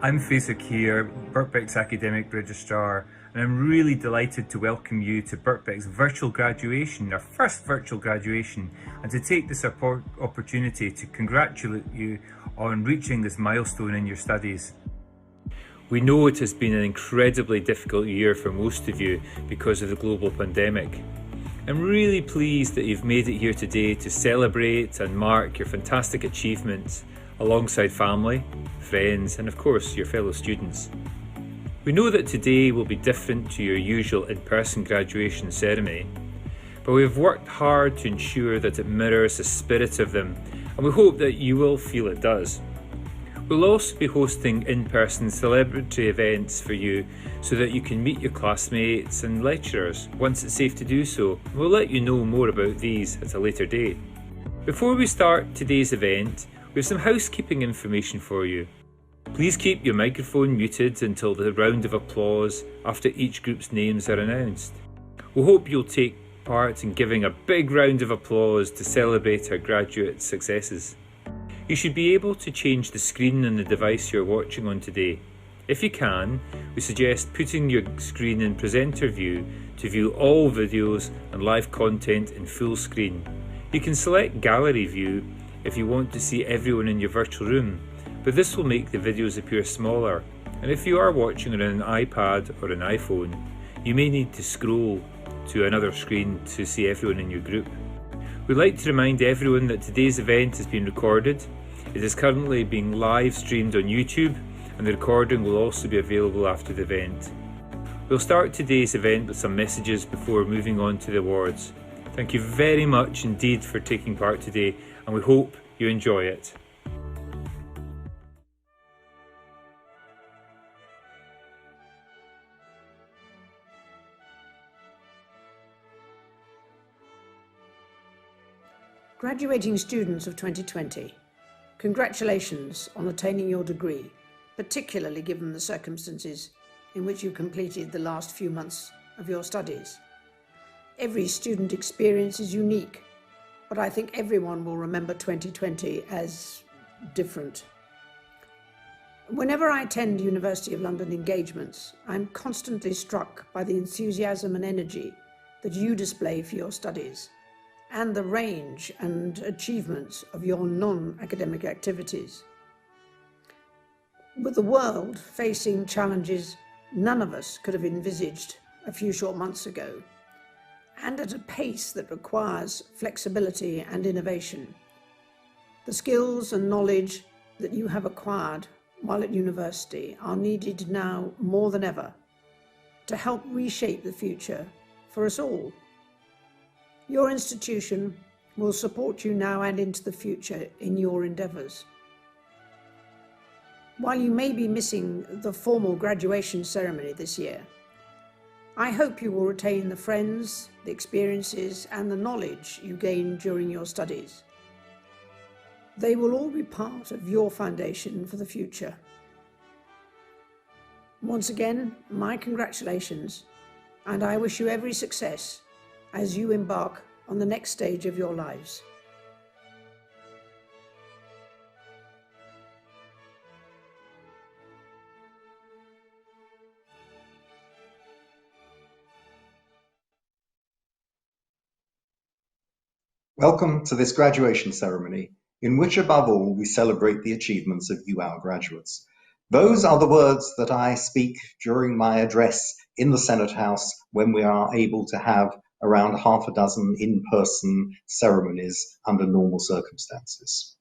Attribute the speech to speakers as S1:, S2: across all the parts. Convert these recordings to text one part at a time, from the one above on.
S1: I'm Faisal here, Birkbeck's Academic Registrar, and I'm really delighted to welcome you to Birkbeck's virtual graduation, our first virtual graduation, and to take this opportunity to congratulate you on reaching this milestone in your studies. We know it has been an incredibly difficult year for most of you because of the global pandemic. I'm really pleased that you've made it here today to celebrate and mark your fantastic achievements alongside family, friends, and of course your fellow students. We know that today will be different to your usual in-person graduation ceremony, but we've worked hard to ensure that it mirrors the spirit of them, and we hope that you will feel it does. We'll also be hosting in-person celebratory events for you so that you can meet your classmates and lecturers once it's safe to do so. We'll let you know more about these at a later date. Before we start today's event, we have some housekeeping information for you. Please keep your microphone muted until the round of applause after each group's names are announced. We hope you'll take part in giving a big round of applause to celebrate our graduate successes. You should be able to change the screen on the device you're watching on today. If you can, we suggest putting your screen in presenter view to view all videos and live content in full screen. You can select gallery view if you want to see everyone in your virtual room, but this will make the videos appear smaller, and if you are watching on an iPad or an iPhone, you may need to scroll to another screen to see everyone in your group. We'd like to remind everyone that today's event has been recorded. It is currently being live streamed on YouTube, and the recording will also be available after the event. We'll start today's event with some messages before moving on to the awards. Thank you very much indeed for taking part today, and we hope you enjoy it.
S2: Graduating students of 2020, congratulations on attaining your degree, particularly given the circumstances in which you completed the last few months of your studies. Every student experience is unique, but I think everyone will remember 2020 as different. Whenever I attend University of London engagements, I'm constantly struck by the enthusiasm and energy that you display for your studies, and the range and achievements of your non-academic activities. With the world facing challenges none of us could have envisaged a few short months ago, and at a pace that requires flexibility and innovation, the skills and knowledge that you have acquired while at university are needed now more than ever to help reshape the future for us all. Your institution will support you now and into the future in your endeavours. While you may be missing the formal graduation ceremony this year, I hope you will retain the friends, the experiences, and the knowledge you gained during your studies. They will all be part of your foundation for the future. Once again, my congratulations, and I wish you every success as you embark on the next stage of your lives.
S3: Welcome to this graduation ceremony, in which above all we celebrate the achievements of you, our graduates. Those are the words that I speak during my address in the Senate House when we are able to have around half a dozen in-person ceremonies under normal circumstances.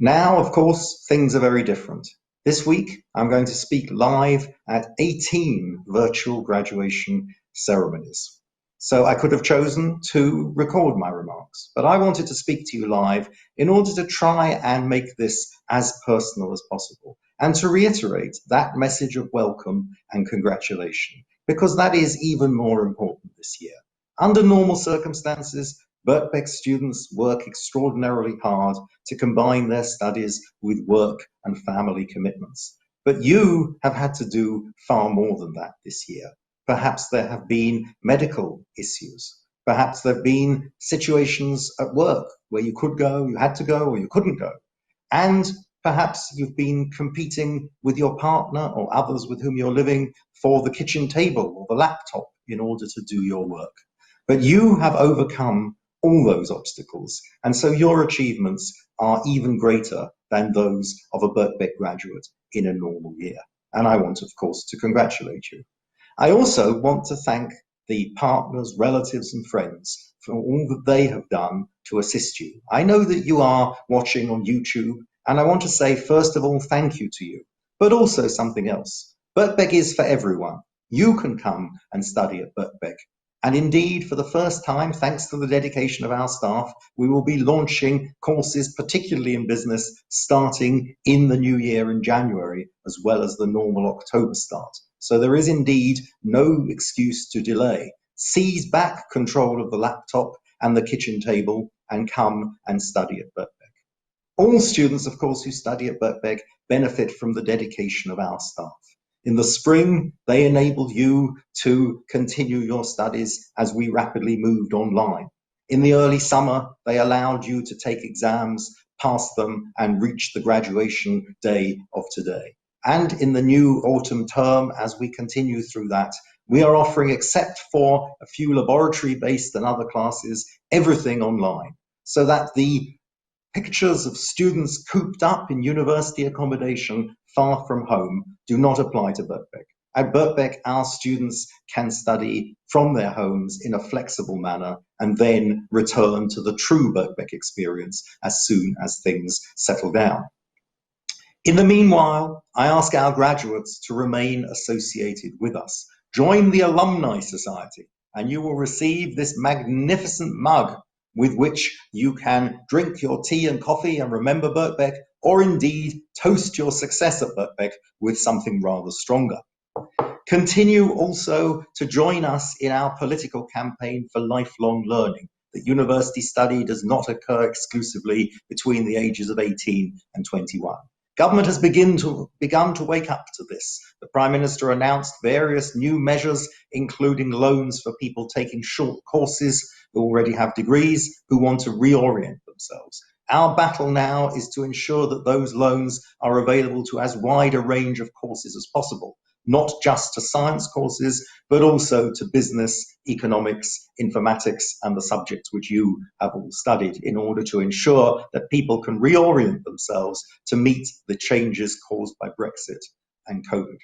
S3: Now, of course, things are very different. This week, I'm going to speak live at 18 virtual graduation ceremonies. So I could have chosen to record my remarks, but I wanted to speak to you live in order to try and make this as personal as possible and to reiterate that message of welcome and congratulation, because that is even more important this year. Under normal circumstances, Birkbeck students work extraordinarily hard to combine their studies with work and family commitments. But you have had to do far more than that this year. Perhaps there have been medical issues. Perhaps there have been situations at work where you could go, you had to go, or you couldn't go. And Perhaps you've been competing with your partner or others with whom you're living for the kitchen table or the laptop in order to do your work. But you have overcome all those obstacles, and so your achievements are even greater than those of a Birkbeck graduate in a normal year. And I want, of course, to congratulate you. I also want to thank the partners, relatives, and friends for all that they have done to assist you. I know that you are watching on YouTube, and I want to say, first of all, thank you to you, but also something else. Birkbeck is for everyone. You can come and study at Birkbeck. And indeed, for the first time, thanks to the dedication of our staff, we will be launching courses, particularly in business, starting in the new year in January, as well as the normal October start. So there is indeed no excuse to delay. Seize back control of the laptop and the kitchen table and come and study at Birkbeck. All students, of course, who study at Birkbeck benefit from the dedication of our staff. In the spring, they enabled you to continue your studies as we rapidly moved online. In the early summer, they allowed you to take exams, pass them, and reach the graduation day of today. And in the new autumn term, as we continue through that, we are offering, except for a few laboratory-based and other classes, everything online, so that the pictures of students cooped up in university accommodation far from home do not apply to Birkbeck. At Birkbeck, our students can study from their homes in a flexible manner and then return to the true Birkbeck experience as soon as things settle down. In the meanwhile, I ask our graduates to remain associated with us. Join the Alumni Society, and you will receive this magnificent mug with which you can drink your tea and coffee and remember Birkbeck, or indeed toast your success at Birkbeck with something rather stronger. Continue also to join us in our political campaign for lifelong learning, that university study does not occur exclusively between the ages of 18 and 21. Government has begun to wake up to this. The Prime Minister announced various new measures, including loans for people taking short courses who already have degrees, who want to reorient themselves. Our battle now is to ensure that those loans are available to as wide a range of courses as possible, not just to science courses, but also to business, economics, informatics, and the subjects which you have all studied, in order to ensure that people can reorient themselves to meet the changes caused by Brexit and COVID.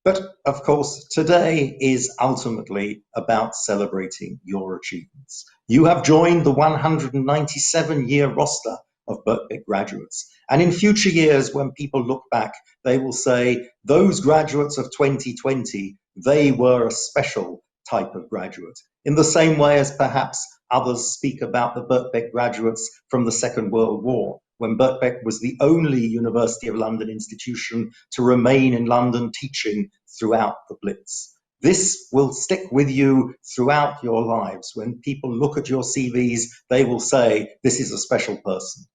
S3: But of course, today is ultimately about celebrating your achievements. You have joined the 197-year roster of Birkbeck graduates. And in future years, when people look back, they will say, those graduates of 2020, they were a special type of graduate. In the same way as perhaps others speak about the Birkbeck graduates from the Second World War, when Birkbeck was the only University of London institution to remain in London teaching throughout the Blitz. This will stick with you throughout your lives. When people look at your CVs, they will say, this is a special person.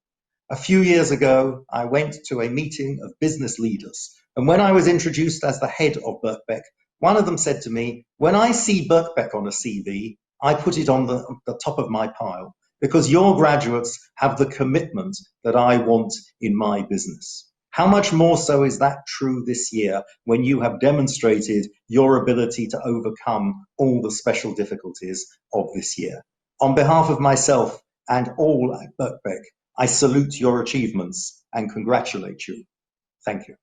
S3: A few years ago, I went to a meeting of business leaders, and when I was introduced as the head of Birkbeck, one of them said to me, when I see Birkbeck on a CV, I put it on the top of my pile, because your graduates have the commitment that I want in my business. How much more so is that true this year, when you have demonstrated your ability to overcome all the special difficulties of this year? On behalf of myself and all at Birkbeck, I salute your achievements and congratulate you. Thank you.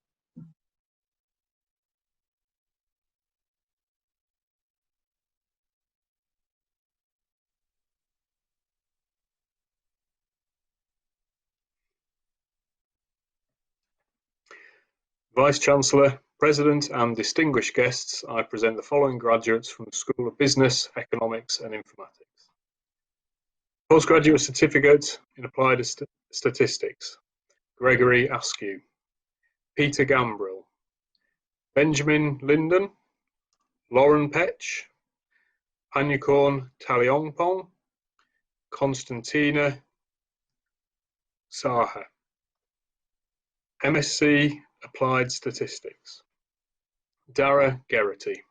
S4: Vice-Chancellor, President and distinguished guests, I present the following graduates from the School of Business, Economics and Informatics. Postgraduate Certificate in Applied Statistics, Gregory Askew, Peter Gambrill, Benjamin Linden, Lauren Petch, Panyukorn Taliongpong, Constantina Saha. MSc Applied Statistics, Dara Geraghty,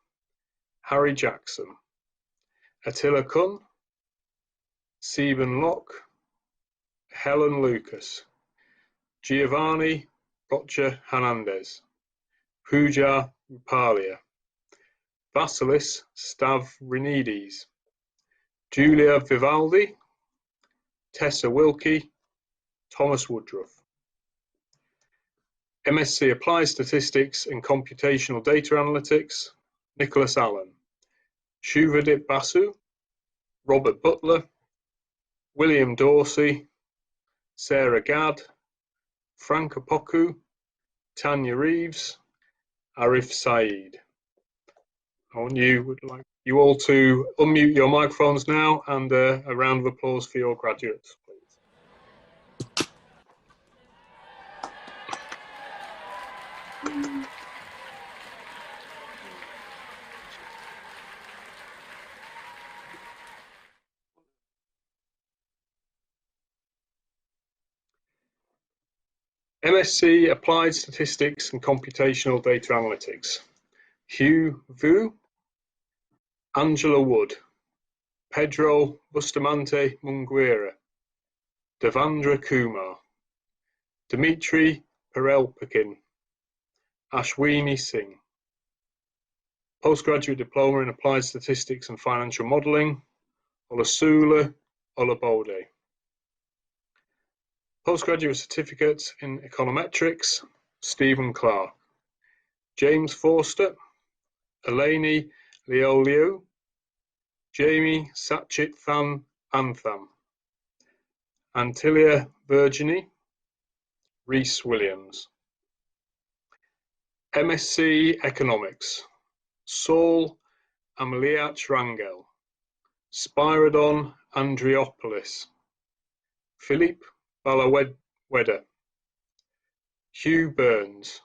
S4: Harry Jackson, Attila Kun, Stephen Locke, Helen Lucas, Giovanni Rocha Hernandez, Pooja Rupalia, Vasilis Stavrinides, Julia Vivaldi, Tessa Wilkie, Thomas Woodruff. MSc Applied Statistics and Computational Data Analytics, Nicholas Allen, Shuvadip Basu, Robert Butler, William Dorsey, Sarah Gadd, Frank Opoku, Tanya Reeves, Arif Saeed. I want you all to unmute your microphones now, and a round of applause for your graduates, please. MSc Applied Statistics and Computational Data Analytics, Hugh Vu, Angela Wood, Pedro Bustamante Munguera, Devendra Kumar, Dimitri Perelpikin, Ashwini Singh. Postgraduate Diploma in Applied Statistics and Financial Modelling, Olasula Olabode. Postgraduate Certificate in Econometrics, Stephen Clark. James Forster, Eleni Leolio, Jamie Satchit Than Anthem, Antilia Virginie, Rhys Williams. MSc Economics, Saul Ameliach Rangel, Spyridon Andriopoulos, Philippe Balaweda, Hugh Burns,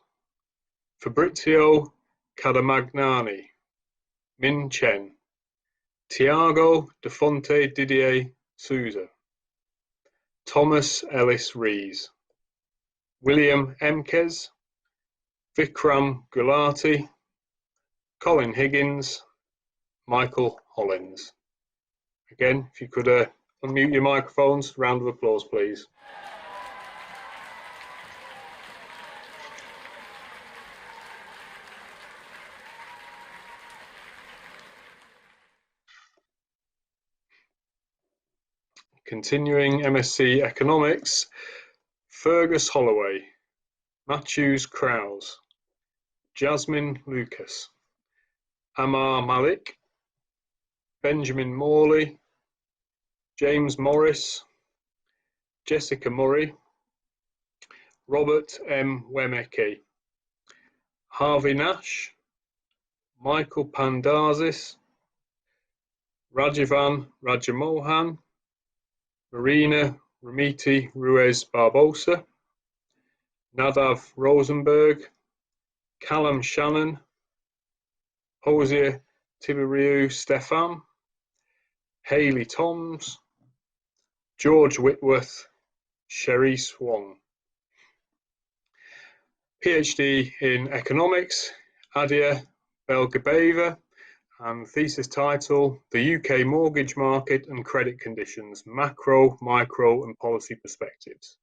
S4: Fabrizio Cadamagnani, Min Chen, Tiago de Fonte Didier Souza, Thomas Ellis Rees, William Emkes, Vikram Gulati, Colin Higgins, Michael Hollins. Again, if you could unmute your microphones, round of applause, please. Continuing MSc Economics, Fergus Holloway, Matthews Krause, Jasmine Lucas, Amar Malik, Benjamin Morley, James Morris, Jessica Murray, Robert M. Wemeke, Harvey Nash, Michael Pandazis, Rajivan Rajamohan, Marina Ramiti Ruiz Barbosa, Nadav Rosenberg, Callum Shannon, Hosier Tiberiu Stefan, Hayley Toms, George Whitworth, Cherise Wong. PhD in Economics, Adia Belgabeva, and thesis title, The UK Mortgage Market and Credit Conditions, Macro, Micro and Policy Perspectives.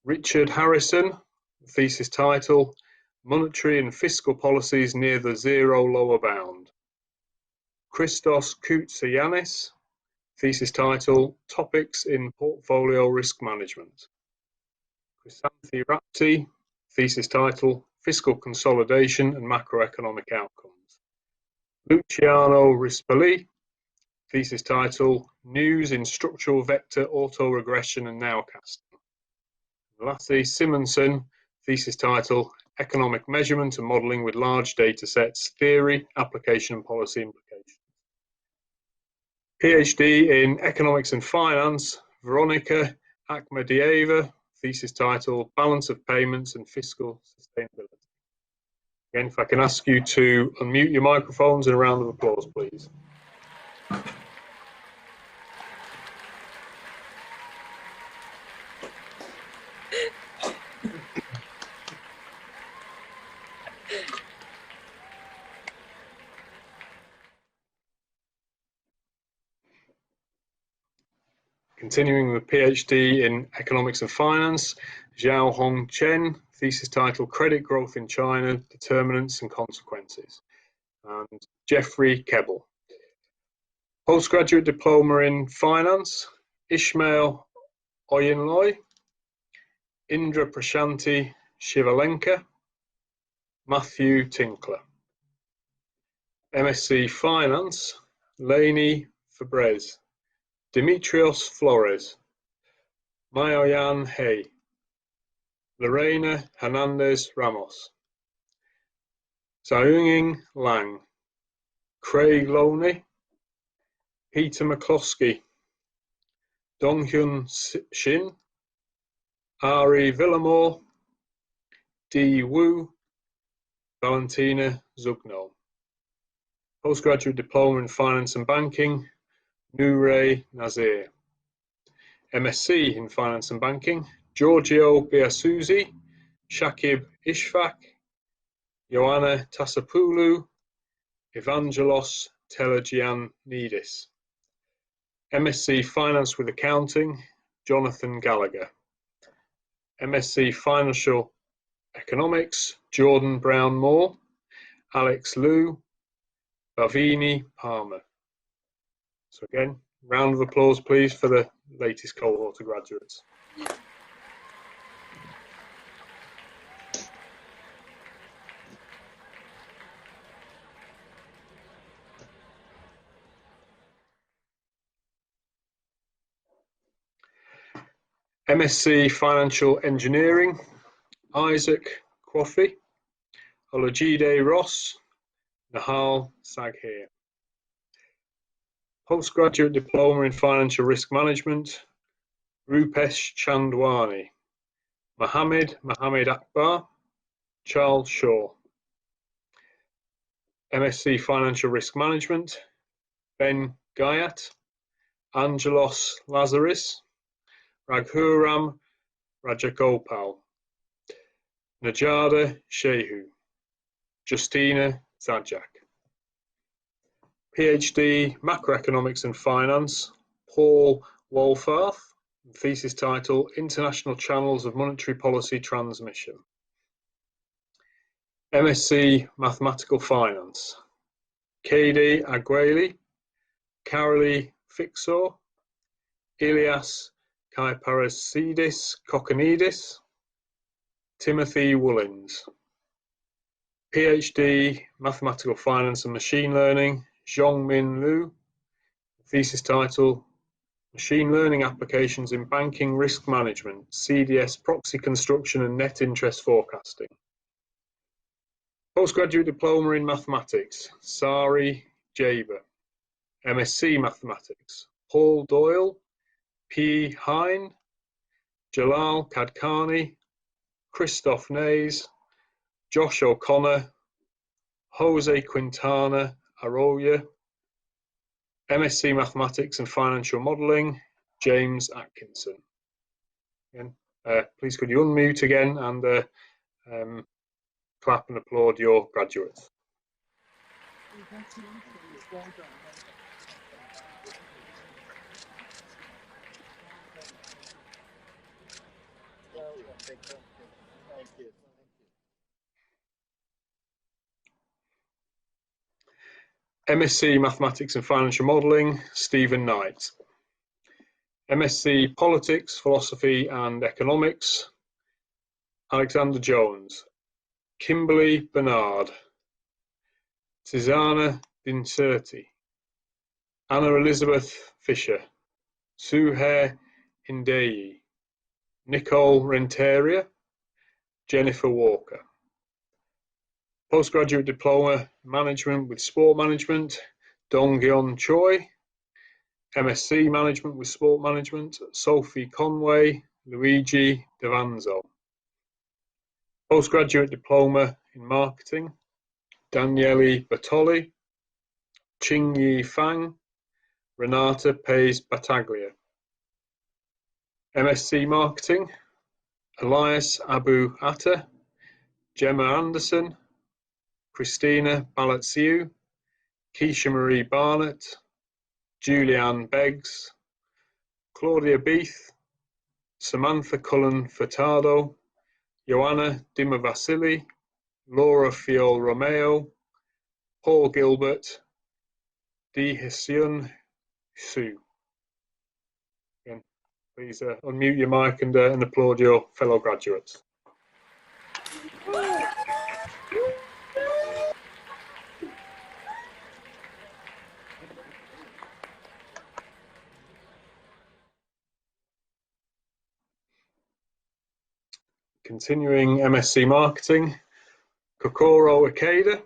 S4: Richard Harrison, thesis title, Monetary and Fiscal Policies Near the Zero Lower Bound. Christos Koutsayanis, thesis title, Topics in Portfolio Risk Management. Chrysanthi Rapti, thesis title, Fiscal Consolidation and Macroeconomic Outcomes. Luciano Rispoli, thesis title, News in Structural Vector Autoregression and Nowcasting. Lassie Simonson, thesis title, Economic Measurement and Modelling with Large Data Sets, Theory, Application and Policy Implications. PhD in Economics and Finance, Veronica Akhmedieva, thesis title, Balance of Payments and Fiscal Sustainability. Again, if I can ask you to unmute your microphones and a round of applause, please. Continuing with PhD in Economics and Finance, Zhao Hong Chen, thesis title Credit Growth in China, Determinants and Consequences, and Jeffrey Keble. Postgraduate Diploma in Finance, Ishmael Oyinloy, Indra Prashanti Shivalenka, Matthew Tinkler. MSc Finance, Lainey Fabrez, Dimitrios Flores, Mayoyan Hay, Lorena Hernandez Ramos, Xiaoying Lang, Craig Loney, Peter McCloskey, Donghyun Shin, Ari Villamore, Dee Wu, Valentina Zugno. Postgraduate Diploma in Finance and Banking, Nooreh Nazir. MSc in Finance and Banking, Giorgio Biasuzi, Shakib Ishfaq, Ioanna Tassapoulou, Evangelos Telegiannidis. MSc Finance with Accounting, Jonathan Gallagher. MSc Financial Economics, Jordan Brown Moore, Alex Liu, Bhavini Palmer. So again, round of applause please for the latest cohort of graduates. MSc Financial Engineering, Isaac Quaffy, Olajide Ross, Nahal Saghir. Postgraduate Diploma in Financial Risk Management, Rupesh Chandwani, Mohammed Akbar, Charles Shaw. MSc Financial Risk Management, Ben Gayat, Angelos Lazaris, Raghuram Rajagopal, Najada Shehu, Justina Zajak. PhD Macroeconomics and Finance, Paul Wolfarth, thesis title International Channels of Monetary Policy Transmission. MSc Mathematical Finance, Katie Agueli, Carolee Fixor, Ilias Kaiparasides Kokonidis, Timothy Woolins. PhD Mathematical Finance and Machine Learning, Zhongmin Liu, thesis title Machine Learning Applications in Banking Risk Management, CDS Proxy Construction and Net Interest Forecasting. Postgraduate Diploma in Mathematics, Sari Jaber. MSc Mathematics, Paul Doyle, P. Hine, Jalal Kadkani, Christoph Nays, Josh O'Connor, Jose Quintana Arroyo. MSc Mathematics and Financial Modelling, James Atkinson. Again, please could you unmute again and clap and applaud your graduates. MSc Mathematics and Financial Modelling, Stephen Knight. MSc Politics, Philosophy and Economics, Alexander Jones. Kimberly Bernard. Tizana Dincerti. Anna Elizabeth Fisher. Suhair Hindeyi. Nicole Renteria. Jennifer Walker. Postgraduate Diploma Management with Sport Management, Donghyun Choi. MSc Management with Sport Management, Sophie Conway, Luigi Davanzo. Postgraduate Diploma in Marketing, Daniele Bertoli, Qingyi Fang, Renata Pays Battaglia. MSc Marketing, Elias Abu Atta, Gemma Anderson, Christina Balatsiu, Keisha Marie Barnett, Julianne Beggs, Claudia Beath, Samantha Cullen Furtado, Joanna Dimma Vasili, Laura Fiol Romeo, Paul Gilbert, Di Hyun Sue. Again, please unmute your mic and applaud your fellow graduates. Continuing MSc Marketing, Kokoro Ikeda,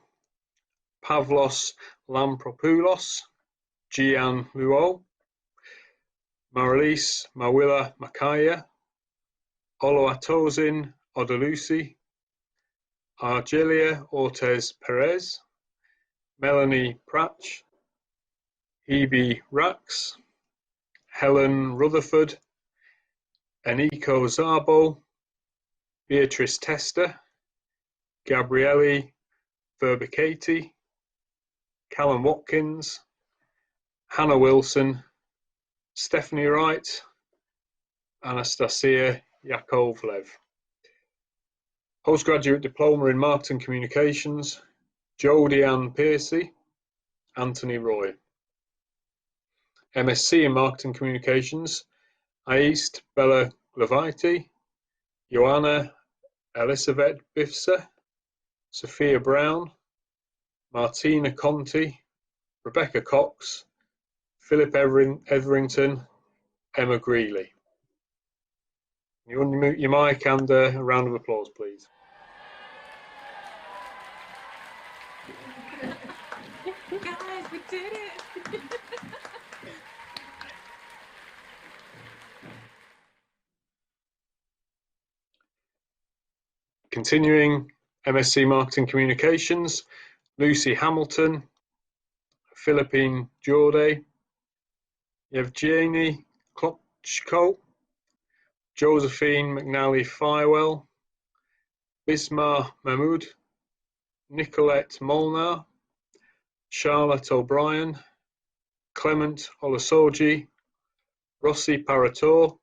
S4: Pavlos Lampropoulos, Gian Luo, Marilise Mawila Makaya, Oluwatosin Odelusi, Argelia Ortez Perez, Melanie Pratch, Hebe Rax, Helen Rutherford, Eniko Zabo, Beatrice Tester, Gabriele Verbicati, Callum Watkins, Hannah Wilson, Stephanie Wright, Anastasia Yakovlev. Postgraduate Diploma in Marketing Communications, Jodie Ann Piercy, Anthony Roy. MSc in Marketing Communications, Aist Bella Glaviti, Joanna Elisabeth Bifsa, Sophia Brown, Martina Conti, Rebecca Cox, Philip Etherington, Emma Greeley. You unmute your mic and a round of applause, please.
S5: Guys, we did it!
S4: Continuing MSc Marketing Communications, Lucy Hamilton, Philippine Jorde, Yevgeny Klotchko, Josephine McNally Firewell, Bismar Mahmood, Nicolette Molnar, Charlotte O'Brien, Clement Olasoji, Rossi Parator,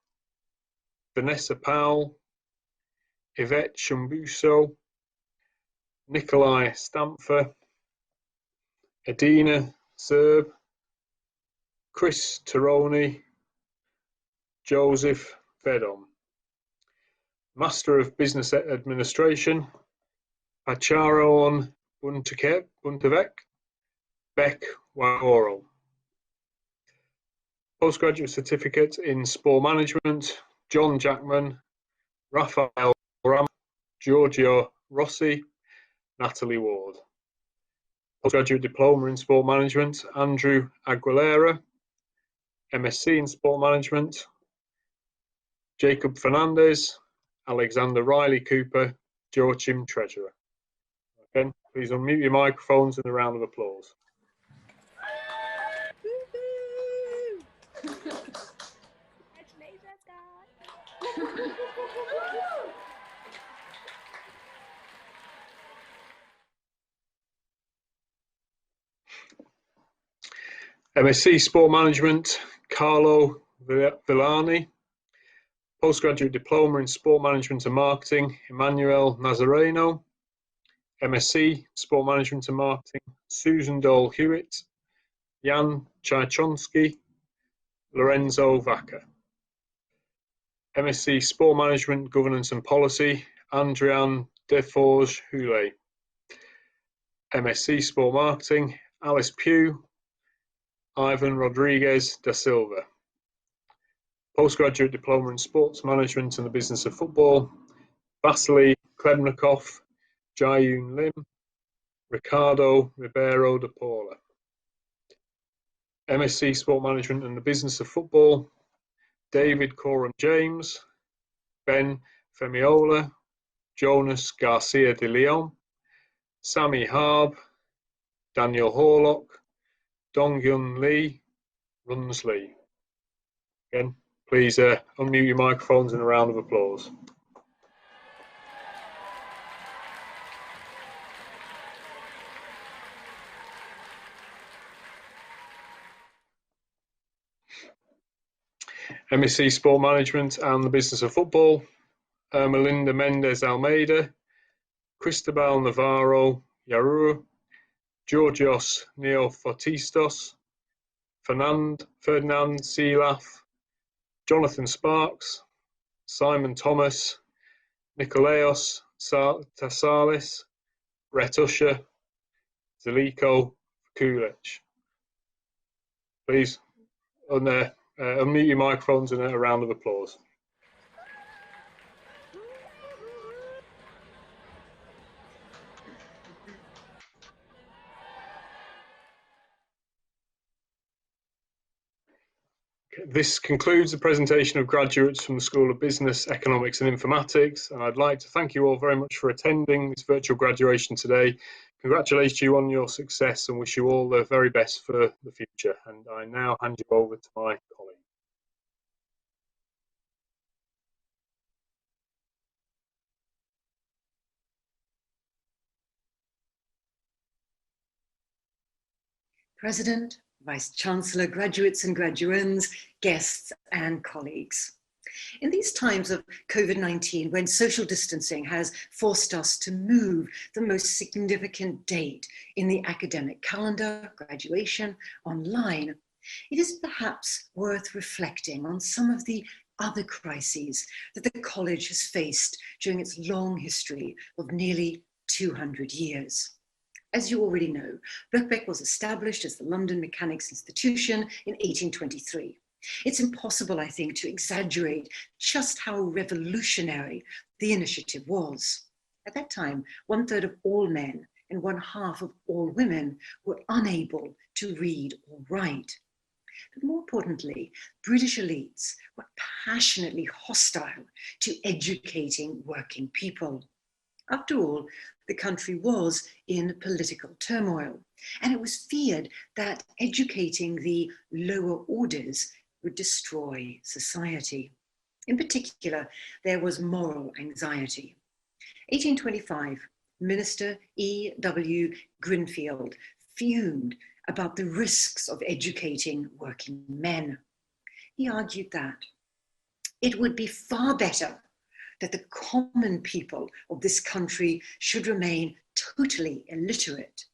S4: Vanessa Powell, Yvette Shumbuso, Nikolai Stamfer, Edina Serb, Chris Taroni, Joseph Vedom. Master of Business Administration, Pacharon Buntevek, Beck Waoro. Postgraduate Certificate in Sport Management, John Jackman, Raphael Ram, Giorgio Rossi, Natalie Ward. Postgraduate Diploma in Sport Management, Andrew Aguilera. MSc in Sport Management, Jacob Fernandez, Alexander Riley Cooper, Joachim Treasurer. Again, please unmute your microphones in a round of applause.
S5: Congratulations, guys!
S4: MSc Sport Management, Carlo Villani. Postgraduate Diploma in Sport Management and Marketing, Emmanuel Nazareno. MSc Sport Management and Marketing, Susan Dole Hewitt, Jan Chaichonsky, Lorenzo Vaca. MSc Sport Management, Governance and Policy, Andrian Deforge Houlet. MSc Sport Marketing, Alice Pugh, Ivan Rodriguez da Silva. Postgraduate Diploma in Sports Management and the Business of Football, Vasily Klebnikov, Jayun Lim, Ricardo Ribeiro de Paula. MSc Sport Management and the Business of Football, David Coram James, Ben Femiola, Jonas Garcia de Leon, Sammy Harb, Daniel Horlock, Donghyun Lee, Runs Lee. Again, please unmute your microphones in a round of applause. MSc Sport Management and the Business of Football, Melinda Mendez Almeida, Cristobal Navarro Yarur, Georgios Neofotistos, Ferdinand Seelaf, Jonathan Sparks, Simon Thomas, Nikolaos Tassalis, Rhett Usher, Zeliko Kulic. Please unmute your microphones and a round of applause. This concludes the presentation of graduates from the School of Business, Economics and Informatics, and I'd like to thank you all very much for attending this virtual graduation today. Congratulate you on your success and wish you all the very best for the future. And I now hand you over to my colleague.
S6: President, Vice-Chancellor, graduates and graduands, guests and colleagues. In these times of COVID-19, when social distancing has forced us to move the most significant date in the academic calendar, graduation, online, it is perhaps worth reflecting on some of the other crises that the college has faced during its long history of nearly 200 years. As you already know, Birkbeck was established as the London Mechanics Institution in 1823. It's impossible, I think, to exaggerate just how revolutionary the initiative was. At that time, 1/3 of all men and 1/2 of all women were unable to read or write. But more importantly, British elites were passionately hostile to educating working people. After all, the country was in political turmoil, and it was feared that educating the lower orders would destroy society. In particular, there was moral anxiety. 1825, Minister E.W. Grinfield fumed about the risks of educating working men. He argued that it would be far better that the common people of this country should remain totally illiterate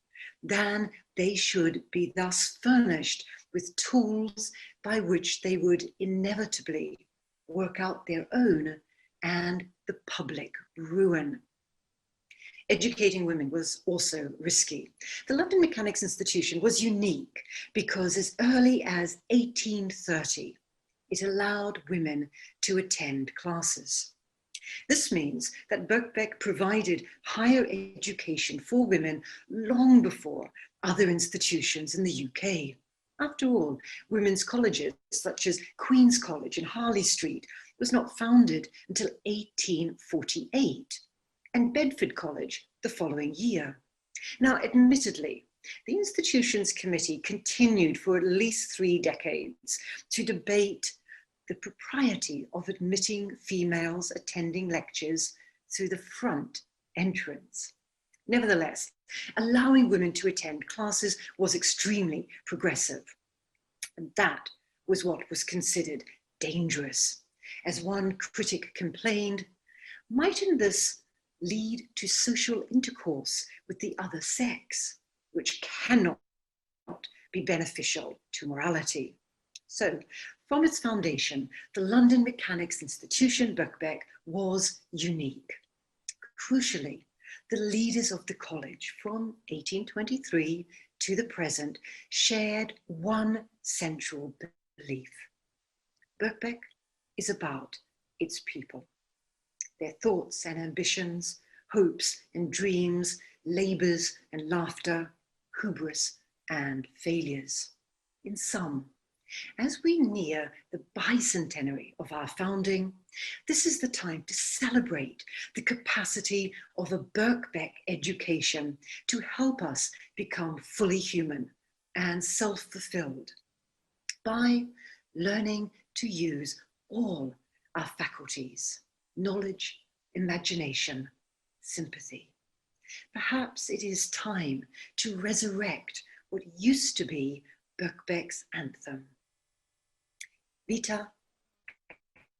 S6: than they should be thus furnished with tools by which they would inevitably work out their own and the public ruin. Educating women was also risky. The London Mechanics Institution was unique because as early as 1830, it allowed women to attend classes. This means that Birkbeck provided higher education for women long before other institutions in the UK. After all, women's colleges such as Queen's College in Harley Street was not founded until 1848, and Bedford College the following year. Now, admittedly, the institution's committee continued for at least 3 decades to debate the propriety of admitting females attending lectures through the front entrance. Nevertheless, allowing women to attend classes was extremely progressive. And that was what was considered dangerous. As one critic complained, mightn't this lead to social intercourse with the other sex, which cannot be beneficial to morality? So, from its foundation, the London Mechanics Institution, Birkbeck, was unique. Crucially, the leaders of the college from 1823 to the present shared one central belief. Birkbeck is about its people, their thoughts and ambitions, hopes and dreams, labours and laughter, hubris and failures. In sum, as we near the bicentenary of our founding, this is the time to celebrate the capacity of a Birkbeck education to help us become fully human and self-fulfilled by learning to use all our faculties: knowledge, imagination, sympathy. Perhaps it is time to resurrect what used to be Birkbeck's anthem. Vita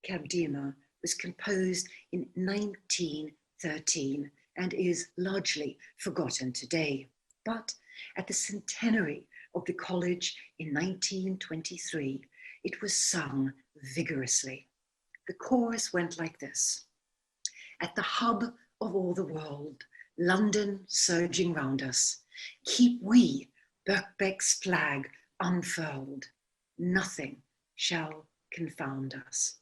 S6: Kabdima was composed in 1913 and is largely forgotten today. But at the centenary of the college in 1923, it was sung vigorously. The chorus went like this: at the hub of all the world, London surging round us, keep we Birkbeck's flag unfurled, nothing shall confound us.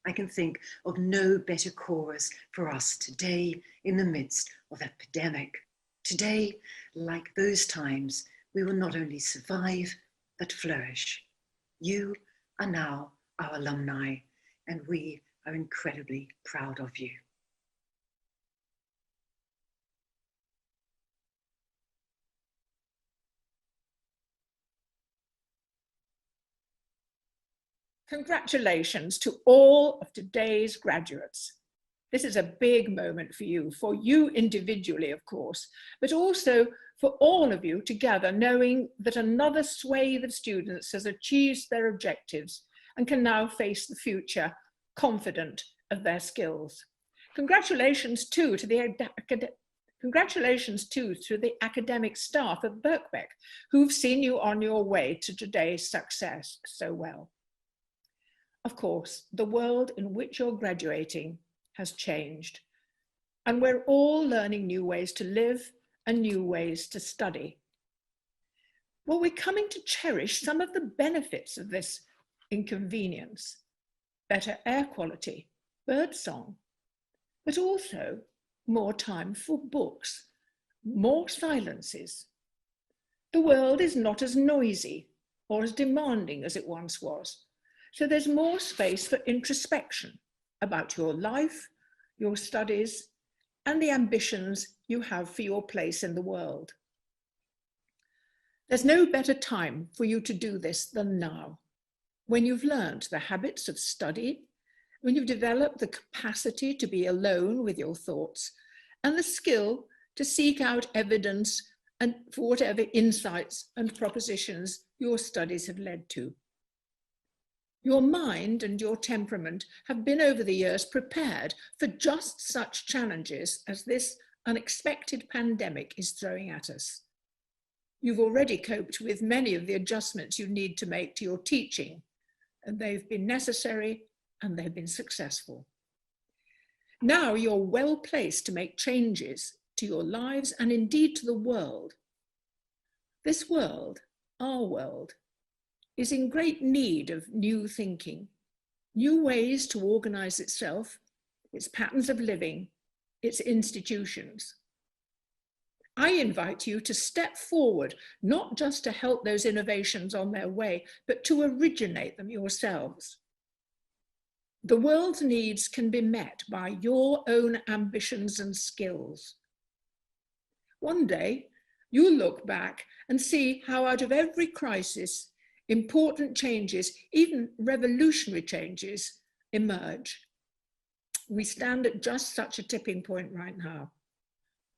S6: I can think of no better chorus for us today in the midst of epidemic. Today, like those times, we will not only survive, but flourish. You are now our alumni, and we are incredibly proud of you.
S7: Congratulations to all of today's graduates. This is a big moment for you individually, of course, but also for all of you together, knowing that another swathe of students has achieved their objectives and can now face the future confident of their skills. Congratulations too to the academic staff of Birkbeck, who've seen you on your way to today's success so well. Of course, the world in which you're graduating has changed, and we're all learning new ways to live and new ways to study. Well, we're coming to cherish some of the benefits of this inconvenience: better air quality, birdsong, but also more time for books, more silences. The world is not as noisy or as demanding as it once was. So there's more space for introspection about your life, your studies, and the ambitions you have for your place in the world. There's no better time for you to do this than now, when you've learned the habits of study, when you've developed the capacity to be alone with your thoughts, and the skill to seek out evidence and for whatever insights and propositions your studies have led to. Your mind and your temperament have been over the years prepared for just such challenges as this unexpected pandemic is throwing at us. You've already coped with many of the adjustments you need to make to your teaching, and they've been necessary and they've been successful. Now you're well placed to make changes to your lives and indeed to the world. This world, our world, is in great need of new thinking, new ways to organize itself, its patterns of living, its institutions. I invite you to step forward, not just to help those innovations on their way, but to originate them yourselves. The world's needs can be met by your own ambitions and skills. One day, you'll look back and see how out of every crisis, important changes, even revolutionary changes, emerge. We stand at just such a tipping point right now.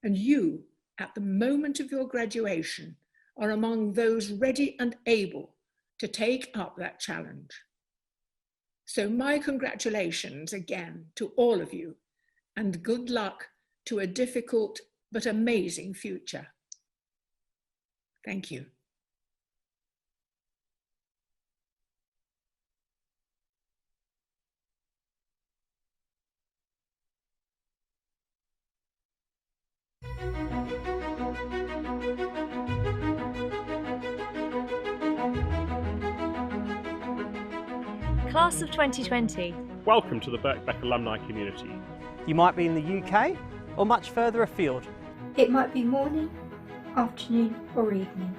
S7: And you, at the moment of your graduation, are among those ready and able to take up that challenge. So my congratulations again to all of you, and good luck to a difficult but amazing future. Thank you.
S8: Class of 2020.
S9: Welcome to the Birkbeck alumni community.
S10: You might be in the UK or much further afield.
S11: It might be morning, afternoon or evening.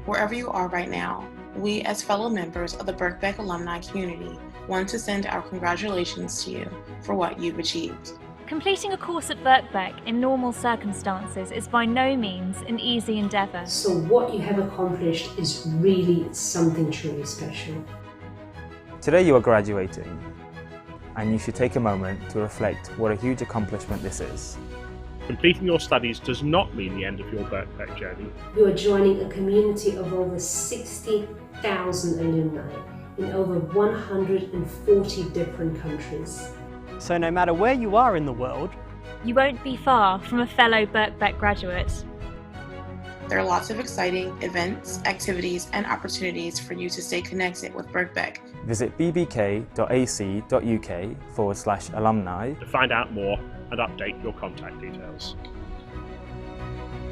S12: Wherever you are right now, we as fellow members of the Birkbeck alumni community want to send our congratulations to you for what you've achieved.
S8: Completing a course at Birkbeck in normal circumstances is by no means an easy endeavour.
S13: So what you have accomplished is really something truly special.
S14: Today you are graduating, and you should take a moment to reflect what a huge accomplishment this is.
S9: Completing your studies does not mean the end of your Birkbeck journey.
S13: You are joining a community of over 60,000 alumni, in over 140 different countries.
S10: So no matter where you are in the world,
S8: you won't be far from a fellow Birkbeck graduate.
S12: There are lots of exciting events, activities, and opportunities for you to stay connected with Birkbeck.
S14: Visit bbk.ac.uk/alumni
S9: to find out more and update your contact details.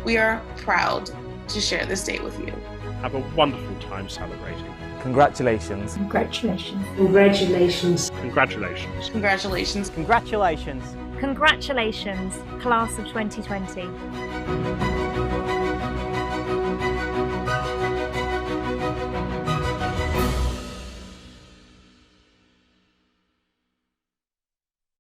S12: We are proud to share this day with you.
S9: Have a wonderful time celebrating.
S14: Congratulations.
S11: Congratulations.
S13: Congratulations.
S9: Congratulations.
S12: Congratulations.
S10: congratulations.
S8: Congratulations, class of 2020.